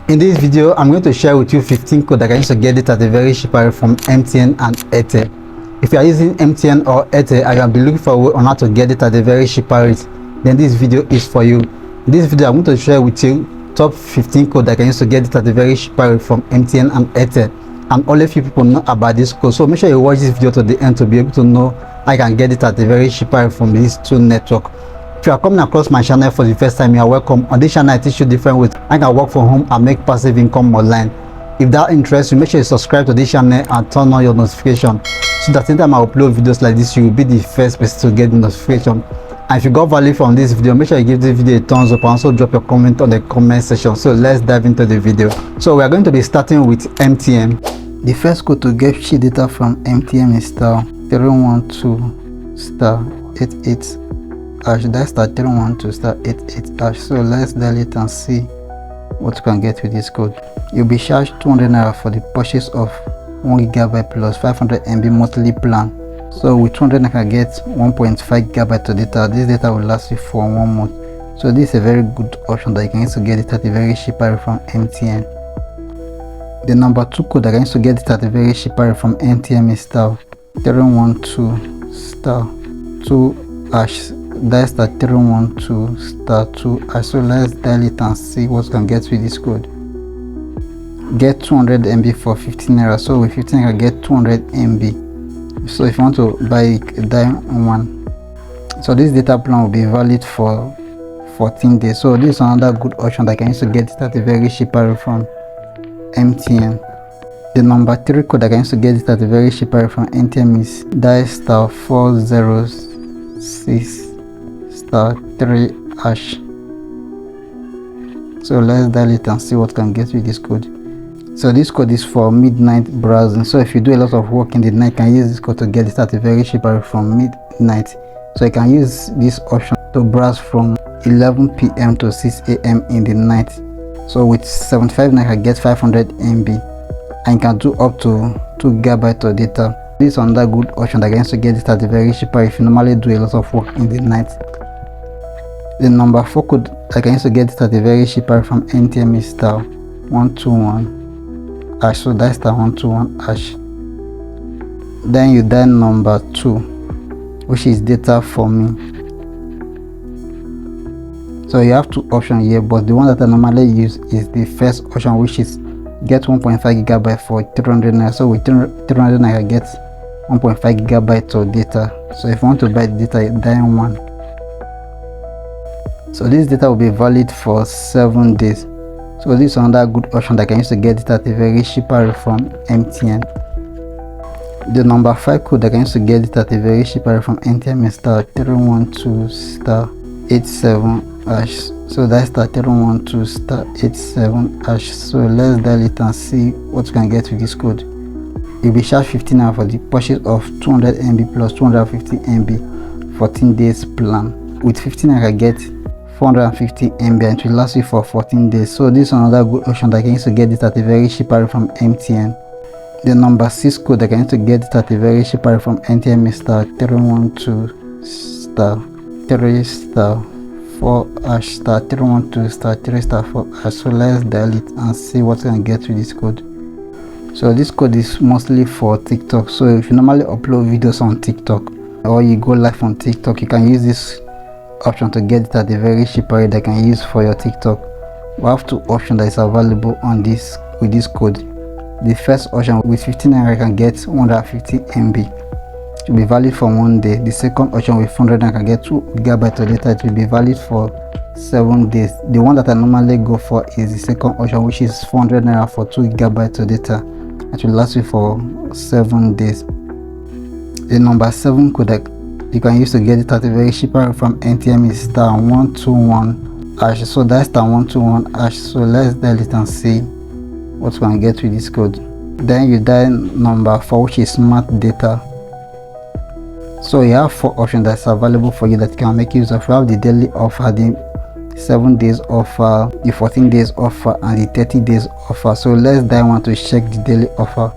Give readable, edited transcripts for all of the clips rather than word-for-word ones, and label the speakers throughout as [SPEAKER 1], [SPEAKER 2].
[SPEAKER 1] In this video, I'm going to share with you 15 code that can use to get it at a very cheap rate from MTN and Airtel. If you are using MTN or Airtel and you have been looking for a way on how to get it at a very cheap rate, then this video is for you. In this video, I'm going to share with you top 15 code that can use to get it at a very cheap rate from MTN and Airtel. And only few people know about this code, so make sure you watch this video to the end to be able to know how you can get it at a very cheap rate from these two networks. If you are coming across my channel for the first time, you are welcome. On this channel, I teach you different ways I can work from home and make passive income online. If that interests you, make sure you subscribe to this channel and turn on your notification so that anytime I upload videos like this, you will be the first person to get the notification. And if you got value from this video, make sure you give this video a thumbs up and also drop your comment on the comment section. So let's dive into the video. So we are going to be starting with MTN. The first code to get cheap data from MTN is *312*88# that's *312*88#. So let's dial it and see what you can get with this code. You'll be charged 200 naira for the purchase of 1 GB plus 500 MB monthly plan. So with 200 naira, you can get 1.5 GB of data. This data will last you for 1 month. So this is a very good option that you can use to get it at a very cheap rate from MTN. The number 2 code that can use to get it at a very cheap rate from MTN is *312*2#. That's *312*2#. So let's dial it and see what you can get with this code. Get 200 MB for 15 naira. So with 15 naira, get 200 MB. So if you want to buy it, dial 1. So this data plan will be valid for 14 days. So this is another good option that can use to get it at a very cheap rate from MTN. The number 3 code that can use to get it at a very cheap rate from MTN is dial *406*3#. So let's dial it and see what can get with this code. So this code is for midnight browsing. So if you do a lot of work in the night, you can use this code to get it at a very cheap rate from midnight. So you can use this option to browse from 11 PM to 6 AM in the night. So with 75 naira, you get 500 MB and you can do up to 2 GB of data. This is another good option that can use to get it at a very cheap rate if you normally do a lot of work in the night. The number 4 code that can use to get it at a very cheap rate from MTN is *121#. So that's *121#. Then you dial number 2, which is data for me. So you have 2 options here, but the one that I normally use is the first option, which is get 1.5 GB for 300 naira. So with 300 naira, get 1.5 GB of data. So if you want to buy data, you dial 1. So this data will be valid for 7 days. So this is another good option that can use to get it at a very cheap rate from MTN. The number 5 code that can use to get it at a very cheap rate from MTN is *312*87#. So that's *312*87#. So let's dial it and see what you can get with this code. You'll be charged 15 naira for the purchase of 200 MB plus 250 MB 14 days plan. With 15 naira, get 450 MB and it will last you for 14 days. So this is another good option that can use to get it at a very cheap rate from MTN. The number 6 code that can use to get it at a very cheap rate from MTN is *312*4#. So let's dial it and see what you can get with this code. So this code is mostly for TikTok. So if you normally upload videos on TikTok or you go live on TikTok, you can use this option to get it at a very cheap rate that you can use for your TikTok. We have 2 options that is available on this with this code. The first option, with 15 naira, you can get 150 MB. It will be valid for 1 day. The second option, with 400 naira, you can get 2 GB of data. It will be valid for 7 days. The one that I normally go for is the second option, which is 400 naira for 2 GB of data. It will last you for 7 days. The number 7 code that you can use to get it at a very cheap rate from MTN is *121#. So that's *121#. So let's dial it and see what you can get with this code. Then you dial number 4, which is smart data. So you have 4 options that's available for you that you can make use of. You have the daily offer, the 7 days offer, the 14 days offer, and the 30 days offer. So let's dial 1 to check the daily offer.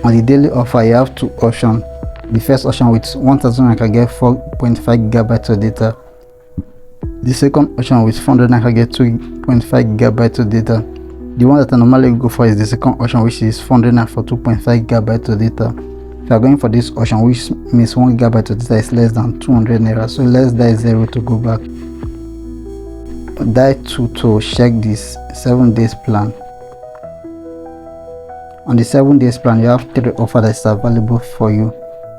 [SPEAKER 1] On the daily offer, you have 2 options. The first option, with 1000 I can get 4.5 GB of data. The second option with 400 naira get 2.5 gigabytes of data. The one that I normally go for is the second option, which is 400 naira for 2.5 gigabytes of data. If you are going for this option, which means 1 gigabyte of data is less than 200 naira, so let's dial 0 to go back. Dial 2 to check this 7 days plan. On the 7 days plan, you have 3 offers that is available for you.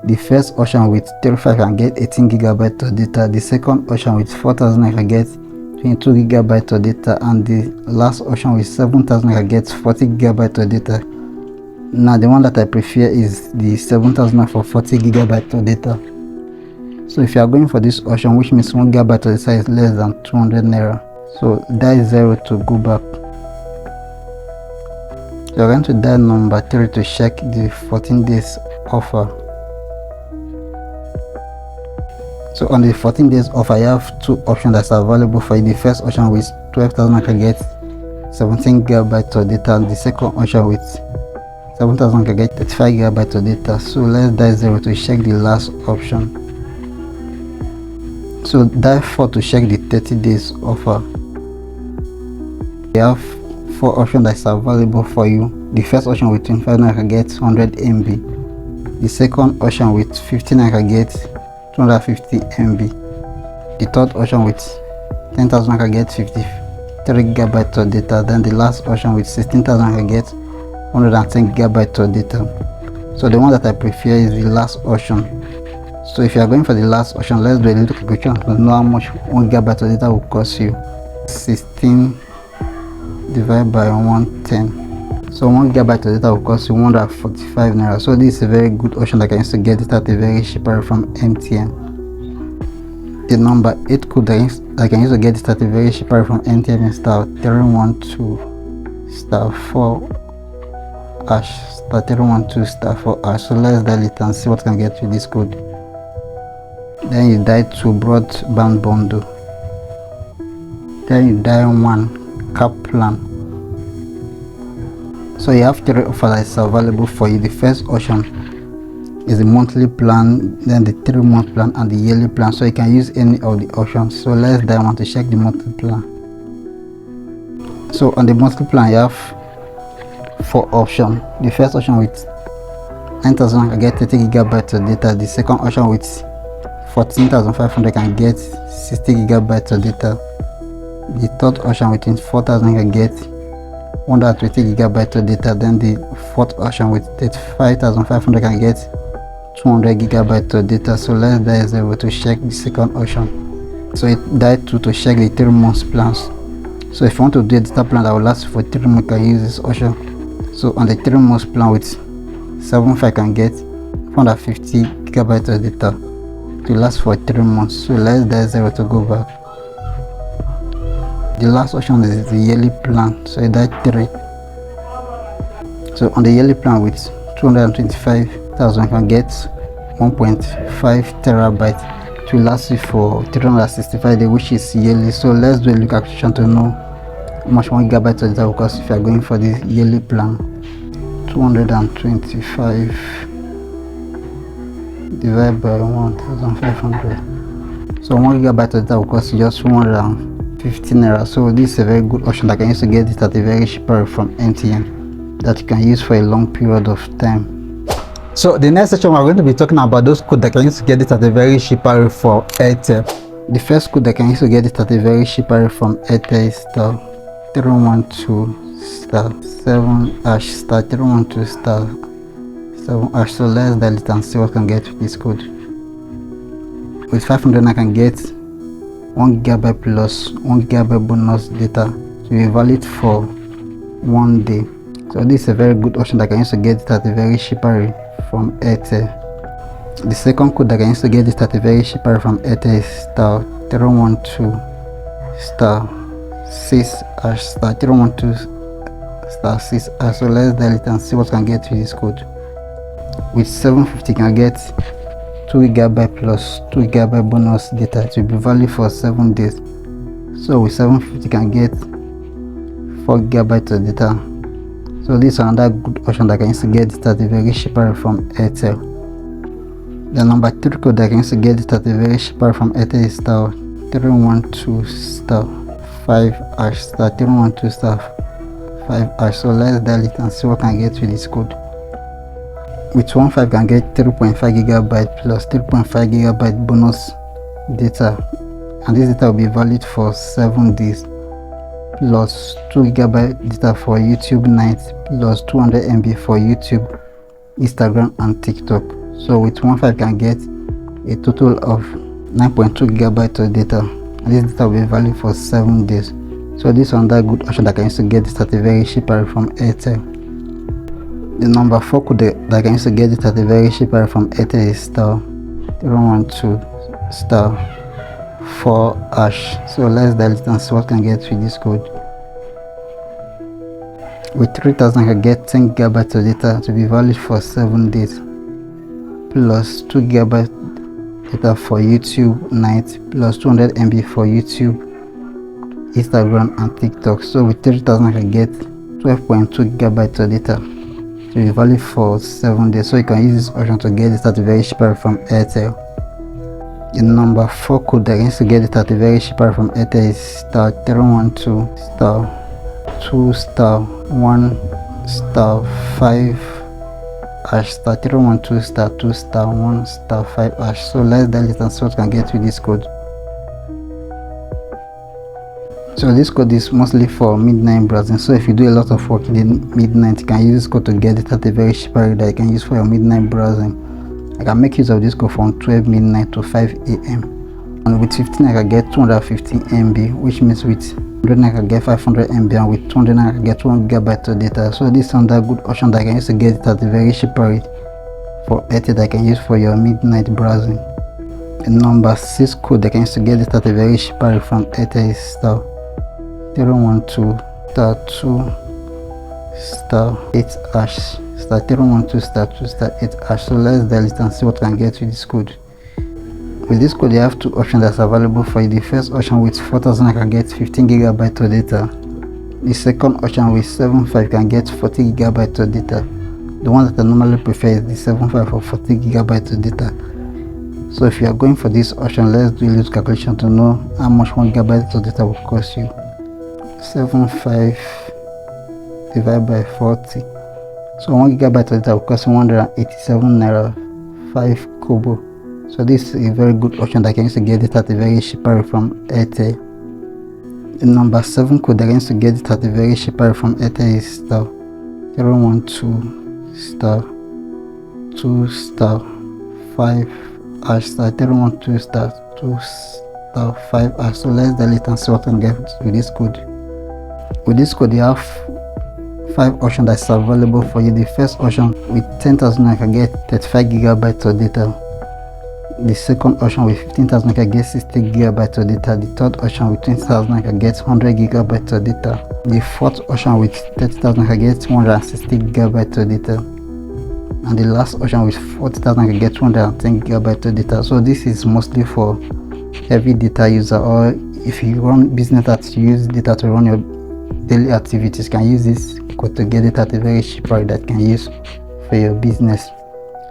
[SPEAKER 1] The first option with 35 can get 18 gigabytes of data. The second option with 4,000 can get 22 gigabytes of data, and the last option with 7,000 can get 40 gigabytes of data. Now the one that I prefer is the 7,000 for 40 gigabytes of data. So if you are going for this option, which means 1 gigabyte of data is less than 200 naira, so dial 0 to go back. You are going to dial number 3 to check the 14 days offer. So on the 14 days offer, you have 2 options that's available for you. The first option with 12,000 can get 17 gigabytes of data, and the second option with 7,000 can get 35 gigabytes of data. So let's dial 0 to check the last option. So dial 4 to check the 30 days offer. You have 4 options that's available for you. The first option with 25 naira can get 100 MB. The second option with 50 naira can get 250 MB. The third option with 10,000 can get 53 gigabytes of data. Then the last option with 16,000 can get 110 gigabytes of data. So the one that I prefer is the last option. So if you are going for the last option, let's do a little calculation to know how much 1 gigabyte of data will cost you. 16 divided by 110. So 1 gigabyte of data will cost you 145 naira. So this is a very good option that I can use to get it at a very cheap rate from MTN. The number 8 code that I can use to get it at a very cheap rate from MTN is *312*4# *312*4#. So let's dial it and see what can get you this code. Then you dial to broadband bundle. Then you dial 1 cap plan. So you have 3 offers that is available for you. The first option is the monthly plan, then the 3-month plan, and the yearly plan. So you can use any of the options. So let's dial 1 to check the monthly plan. So on the monthly plan, you have 4 options. The first option with 9,000 can get 30 gigabytes of data. The second option with 14,500 can get 60 gigabytes of data. The third option with 24,000 can get 120 gigabytes of data. Then the fourth option with 35,500 can get 200 gigabytes of data. So let's dial 0 to check the second option. So it dial 2 to check the 3-month plans. So if you want to do a data plan that will last for 3 months, you can use this option. So on the 3-month plan with 7.5 can get 450 gigabytes of data to last for 3 months. So let's dial 0 to go back. The last option is the yearly plan. So I dial 3. So on the yearly plan with 225,000 can get 1.5 terabytes to last you for 365 days, which is yearly. So let's do a look calculation to know how much 1 gigabyte of data will cost if you are going for the yearly plan. 225 divided by 1,500. So 1 gigabyte of data will cost you just 115 naira. So this is a very good option that can use to get it at a very cheap rate from MTN that you can use for a long period of time. So the next section we're going to be talking about those codes that can use to get it at a very cheap rate for Airtel. The first code that can use to get it at a very cheap rate from Airtel is *312*7#*312*7#. So let's dial it and see what can get with this code. With 500 I can get 1 gigabyte plus 1 gigabyte bonus data to be valid for 1 day. So this is a very good option that can use to get it at a very cheap rate from Airtel. The second code that can use to get it at a very cheap rate from Airtel is *312*6#*312*6#. So let's dial it and see what can get with this code. With 750 can get 2 gigabyte plus 2 gigabyte bonus data to be valid for 7 days. So with 750 can get 4 gigabytes of data. So this is another good option that can use to get it at a very cheap rate from Airtel. The number 3 code that can use to get it at a very cheap rate from Airtel is 312 star 5 hash star 312 star 5 hash. So let's dial it and see what can get with this code. With 15 can get 3.5 gigabyte plus 3.5 gigabyte bonus data, and this data will be valid for 7 days, plus 2 gigabyte data for YouTube night, plus 200 MB for YouTube, Instagram and TikTok. So with 15 can get a total of 9.2 gigabyte of data, and this data will be valid for 7 days. So this is another good option that I can use to get this at a very cheap price from Airtel. The number 4 code that I can use to get it at a very cheap price from Airtel is star 312 star 4 hash. So let's dial it and see what can get with this code. With 3000 I can get 10 gigabytes of data to be valid for 7 days, plus 2 gigabyte data for YouTube night, plus 200 MB for YouTube, Instagram and TikTok. So with 3000 I can get 12.2 gigabytes of data to be valid for 7 days. So you can use this option to get this at a very cheap price from Airtel. The number 4 code that I can use to get it at a very cheap price from Airtel is star 312 star 2 star 1 star 5 hash star 312 star 2 star 1 star 5 hash. So let's dial it and see what we can get with this code. So this code is mostly for midnight browsing. So if you do a lot of work in the midnight, you can use this code to get it at a very cheap price that you can use for your midnight browsing. I can make use of this code from 12 midnight to 5 AM, and with 15 I can get 250 MB, which means with 100 I can get 500 MB, and with 200 I can get 1 gigabyte of data. So this is another good option that I can use to get it at a very cheap price for Airtel that I can use for your midnight browsing. The number 6 code that I can use to get it at a very cheap price from Airtel is star 012 star 2 star 8 hash star 012 star 2 star 8 hash. So let's dial it and see what we can get with this code. With this code you have two options that's available for you. The first option, with 4000 I can get 15 gigabyte of data. The second option, with 75 can get 40 gigabyte of data. The one that I normally prefer is the 75 for 40 gigabyte of data. So if you are going for this option, let's do a little calculation to know how much 1 gigabyte of data will cost you. 75 divided by 40. So 1 gigabyte of data will cost 187 naira 5 kobo. So this is a very good option that I can use to get it at a very cheap price from Airtel. The number 7 code that I can use to get it at a very cheap price from Airtel is star 012 star 2 star 5 hash star 012 star 2 star 5 hash. So let's dial it and see what we can get with this code. With this code you have 5 options that's available for you. The first option, with 10,000 I can get 35 gigabytes of data. The second option, with 15,000 I can get 60 gigabytes of data. The third option, with 20,000 I can get 100 gigabytes of data. The fourth option, with 30,000 I can get 160 gigabytes of data. And the last option, with 40,000 I can get 210 gigabytes of data. So this is mostly for heavy data user, or if you run business that you use data to run your daily activities, can use this code to get it at a very cheap price that you can use for your business.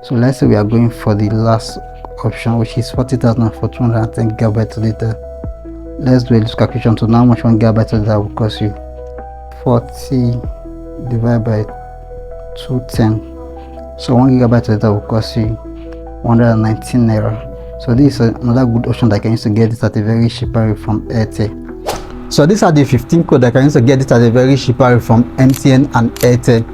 [SPEAKER 1] So let's say we are going for the last option, which is 40,000 for 210 gigabytes of data. Let's do a little calculation to know how much 1 gigabyte of data will cost you. 40 divided by 210. So 1 gigabyte of data will cost you 119 naira. So this is another good option that I can use to get it at a very cheap price from Airtel. So these are the 15 code that I can use to get it at a very cheap price from MTN and Airtel.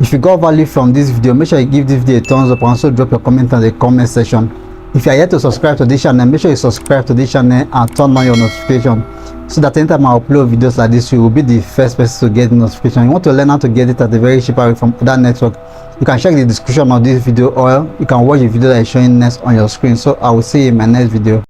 [SPEAKER 1] If you got value from this video, make sure you give this video a thumbs up and also drop your comment in the comment section. If you are yet to subscribe to this channel, make sure you subscribe to this channel and turn on your notification, so that anytime I upload videos like this, you will be the first person to get the notification. You want to learn how to get it at a very cheap price from other network, you can check the description of this video, or you can watch the video that is showing next on your screen. So I will see you in my next video.